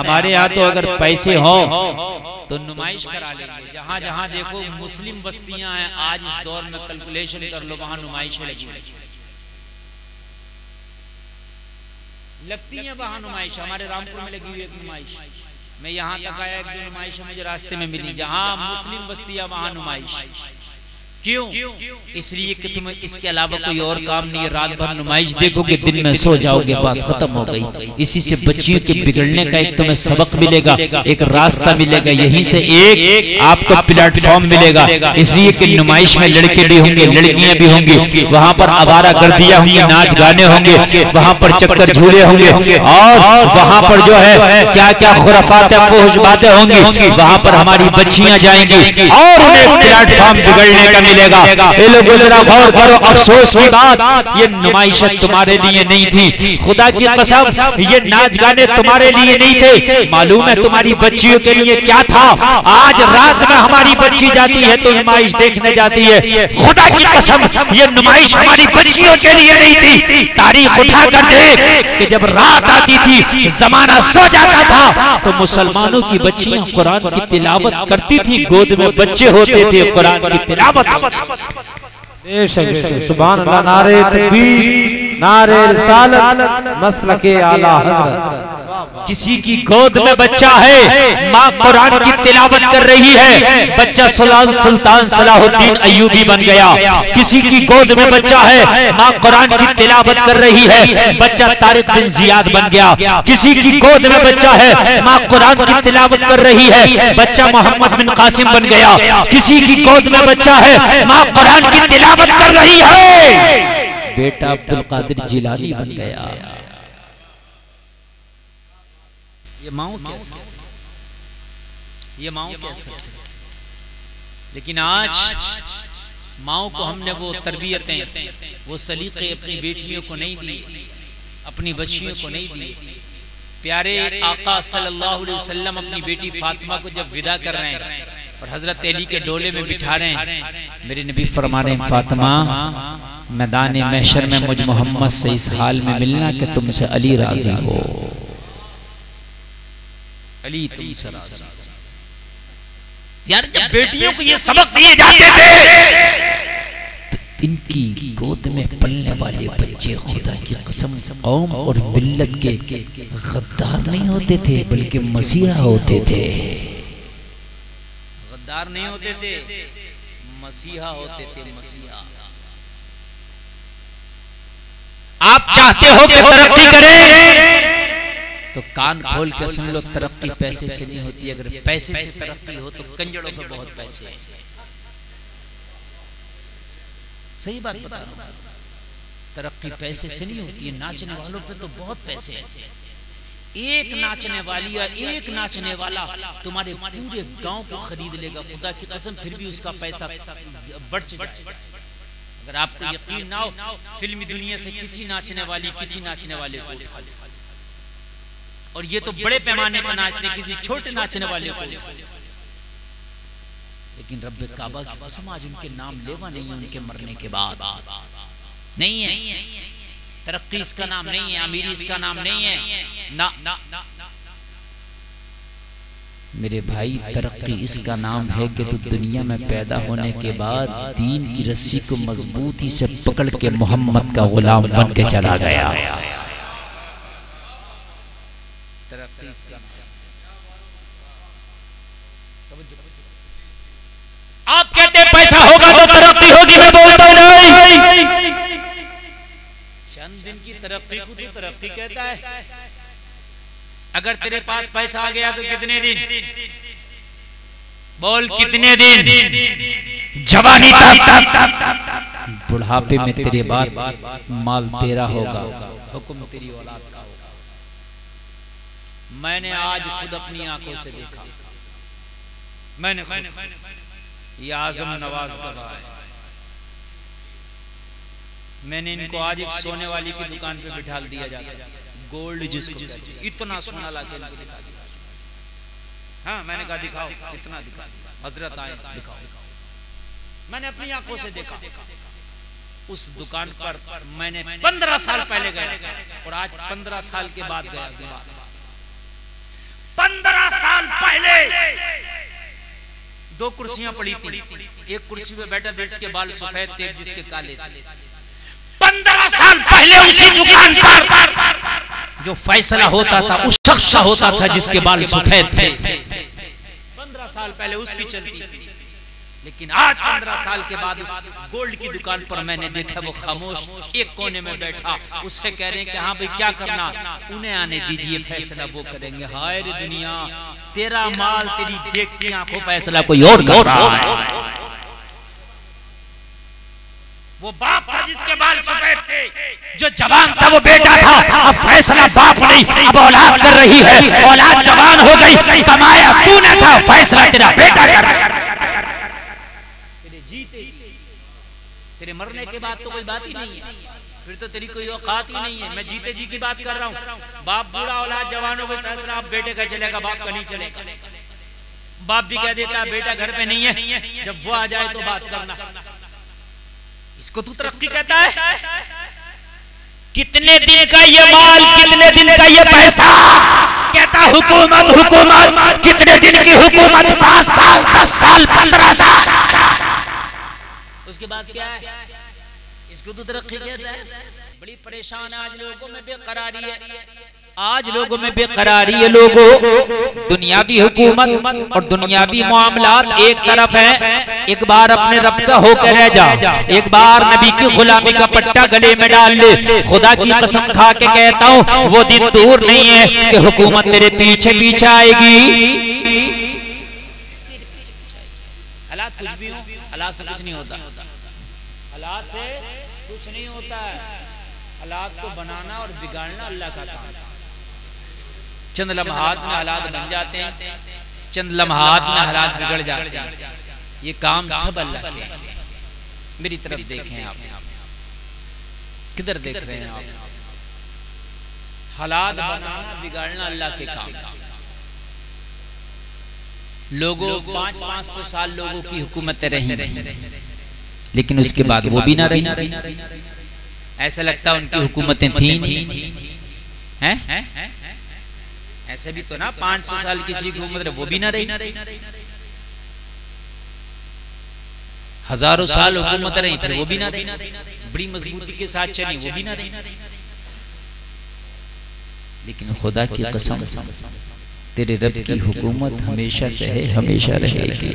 हमारे यहाँ तो अगर पैसे हो तो नुमाइश करा लेंगे। जहाँ जहाँ देखो मुस्लिम बस्तियां हैं आज इस दौर में, कैलकुलेशन कर लो, वहां नुमाइशें लगती हैं, वहां नुमाइश। हमारे रामपुर में लगी हुई एक नुमाइश, मैं यहाँ तक आया, एक दो नुमाइशें मुझे रास्ते में मिली। जहाँ मुस्लिम बस्तियां वहां नुमाइश। क्यों? इसलिए कि तुम्हें इसके अलावा कोई और काम नहीं है। रात भर नुमाइश देखोगे, दिन में सो जाओगे, बात खत्म हो गई। इसी से बच्चियों के बिगड़ने का एक तुम्हें सबक मिलेगा, एक रास्ता मिलेगा, यहीं से एक आपको प्लेटफॉर्म मिलेगा। इसलिए कि नुमाइश में लड़के भी होंगे, लड़कियां भी होंगी, वहां पर आवारा गर्दियां होंगी, नाच गाने होंगे, वहां पर चक्कर झूले होंगे, और वहां पर जो है क्या क्या खुराफात फहश बातें होंगी। वहां पर हमारी बच्चियां जाएंगी और उन्हें प्लेटफॉर्म बिगड़ने का मिलेगा। ये लोगों जरा गौर करो, अफसोस की बात, ये नुमाइशत तुम्हारे लिए नहीं थी। खुदा की कसम, ये नाच गाने तुम्हारे लिए नहीं थे। मालूम है तुम्हारी बच्चियों के लिए क्या था? आज रात में हमारी बच्ची जाती है तो नुमाइश देखने जाती है। खुदा की कसम, ये नुमाइश हमारी बच्चियों के लिए नहीं थी। तारीख उठा कर देख कि जब रात आती थी, जमाना सो जाता था, तो मुसलमानों की बच्चियां कुरान की तिलावत करती थी, गोद में बच्चे होते थे, कुरान की तिलावत। सुभान अल्लाह, नारे तकबीर, नारे रिसालत, मसलके आला हज़रत। किसी की गोद में बच्चा है, माँ कुरान की तिलावत कर रही है, बच्चा सुल्तान सलाहुद्दीन अय्यूबी बन गया। किसी की गोद में बच्चा है, माँ कुरान की तिलावत कर रही है, बच्चा तारिक बिन जियाद बन गया। किसी की गोद में बच्चा है, माँ कुरान की तिलावत कर रही है, बच्चा मोहम्मद बिन कासिम बन गया। किसी की गोद में बच्चा है, माँ कुरान की तिलावत कर रही है, बेटा अब्दुल कादिर जिलानी बन गया। ये माओ कैसे, ये माओ कैसे। लेकिन आज माओ को हमने वो तरबियतें, वो सलीके अपनी बेटियों को नहीं दिए, अपनी बच्चियों को नहीं दिए। प्यारे आका सल्लल्लाहु अलैहि वसल्लम अपनी बेटी फातिमा को जब विदा कर रहे हैं और हजरत अली के डोले में बिठा रहे हैं, मेरे नबी फरमा रहे हैं, फातिमा मैदान महशर में मुझ मोहम्मद से इस हाल में मिलना कि तुमसे अली राजी हो, अली तुमसे राजी। यार जब बेटियों को ये सबक दिए जाते थे, तो इनकी गोद में पलने वाले बच्चे खुदा की कसम कौम और मिल्लत के गद्दार नहीं होते थे, बल्कि मसीहा होते थे। गद्दार नहीं होते थे, मसीहा होते थे, मसीहा। आप चाहते हो कि तरक्की करें तो कान खोल के सुन लो, तरक्की पैसे से नहीं होती। अगर पैसे से तरक्की हो तो कंजड़ों पे बहुत पैसे हैं। सही बात बता रहा हूं, तरक्की पैसे से नहीं होती है। नाचने वालों पे तो बहुत पैसे हैं। एक नाचने वाली या एक नाचने वाला तुम्हारे पूरे गांव को खरीद लेगा, खुदा की कसम, फिर भी उसका पैसा बढ़ जाएगा। अगर आपको यकीन ना हो, फिल्मी दुनिया से किसी नाचने वाले को उठा ले, और ये तो बड़े पैमाने पर नाचते, किसी छोटे नाचने वाले को। लेकिन रब्बे काबा की कसम, आज उनके नाम लेवा नहीं है, उनके मरने के बाद नहीं है। तरक्की इसका नाम नहीं है, अमीरी इसका नाम नहीं है ना। मेरे भाई, तरक्की इसका नाम है कि तू दुनिया में पैदा होने के बाद दीन की रस्सी को मजबूती से पकड़ के मोहम्मद का गुलाम बन के चला गया। आप कहते हैं पैसा होगा तो तरक्की होगी, मैं बोलता नहीं। चंद दिन की तरक्की को तो तरक्की कहता है। अगर तेरे पास पैसा आ गया तो कितने दिन, बोल कितने दिन, जवानी तक, बुढ़ापे में तेरे बाद माल तेरा होगा, हुक्म तेरी औलाद का होगा। मैंने आज खुद अपनी आंखों से देखा, मैंने ये आजम नवाज गवाह है। मैंने इनको आज एक सोने वाली की दुकान पे बिठा दिया जाता है, गोल्ड जिसको इतना सोना लाके इनको दिखा दिया। हाँ, मैंने कहा दिखाओ, इतना दिखा, हजरत आए दिखाओ। मैंने अपनी आंखों से देखा। उस दुकान पर मैंने 15 साल पहले गया और आज 15 साल के बाद गया। दो कुर्सियां पड़ी थी, एक कुर्सी पे बैठा था जिसके बाल सफेद थे, जिसके काले थे। 15 साल पहले उसी दुकान पर जो फैसला होता था उस शख्स का होता था जिसके बाल सफेद थे। 15 साल पहले उसकी चलती थी, लेकिन आज 15 साल के बाद उस गोल्ड की दुकान पर मैंने देखा वो खामोश एक कोने में बैठा। उससे कह रहे हैं कि हाँ भाई क्या करना, उन्हें आने दीजिए, फैसला वो करेंगे। हाय रे दुनिया, तेरा माल तेरी देख की आंखों फैसला कोई और कर रहा है। वो बाप था जिसके बाल सफेद थे, जो जवान था वो बेटा था। अब फैसला बाप नहीं, अब औलाद कर रही है। औलाद जवान हो गई, कमाया तूने था, फैसला तेरा बेटा कर रहा है। तेरे मरने के बाद तो कोई बात ही नहीं है, फिर तो तेरी कोई औकात ही नहीं है। मैं जीते जी की बात कर रहा हूँ। बाप बूढ़ा, औलाद जवान हो गई, फैसला अब बेटे का चलेगा, बाप का नहीं चलेगा। बाप भी कह देता है बेटा घर पे नहीं है, जब वो आ जाए तो बात करना। इसको तू तरक्की कहता है? कितने दिन का ये माल, कितने दिन का ये पैसा, कहता हुकूमत हुकूमत। कितने दिन की हुकूमत? 5 साल 10 साल 15 साल। उसके बाद क्या है? इसको तो तरक्की कहता है। बड़ी परेशान आज लोगों में बेकरारी है, आज लोगों में बेकरारी है। लोगों, दुनियावी हुकूमत और दुनियावी मामलात एक तरफ है। एक बार अपने रब का होकर रह जा, एक बार नबी की गुलामी का पट्टा गले में डाल ले। खुदा की कसम खा के कहता हूँ वो दिन दूर नहीं है कि हुकूमत तेरे पीछे पीछे आएगी। हालात कुछ भी हो, हालात से कुछ नहीं होता, हालात से कुछ नहीं होता है। हालात को बनाना और बिगाड़ना अल्लाह का काम है। चंद लम्हात में हालात बन जाते हैं, चंद लम्हात में हालात बिगड़ जाते हैं। ये काम सब अल्लाह के। मेरी तरफ देखें आप, किधर देख रहे हैं आप? हालात बनाना बिगाड़ना अल्लाह के काम। लोगों 500 साल लोगों की हुकूमतें रही, लेकिन उसके बाद वो भी ना रही। ऐसा लगता उनकी हुकूमतें थी नहीं, हैं? ऐसे भी तो ना 500 साल किसी की हुकूमत वो भी ना रही। हजारों साल हुकूमत रही, फिर वो भी ना रही। बड़ी मजबूती के साथ चली, वो भी ना रही। लेकिन खुदा की कसम, तेरे रब की हुकूमत हमेशा से है, हमेशा रहेगी।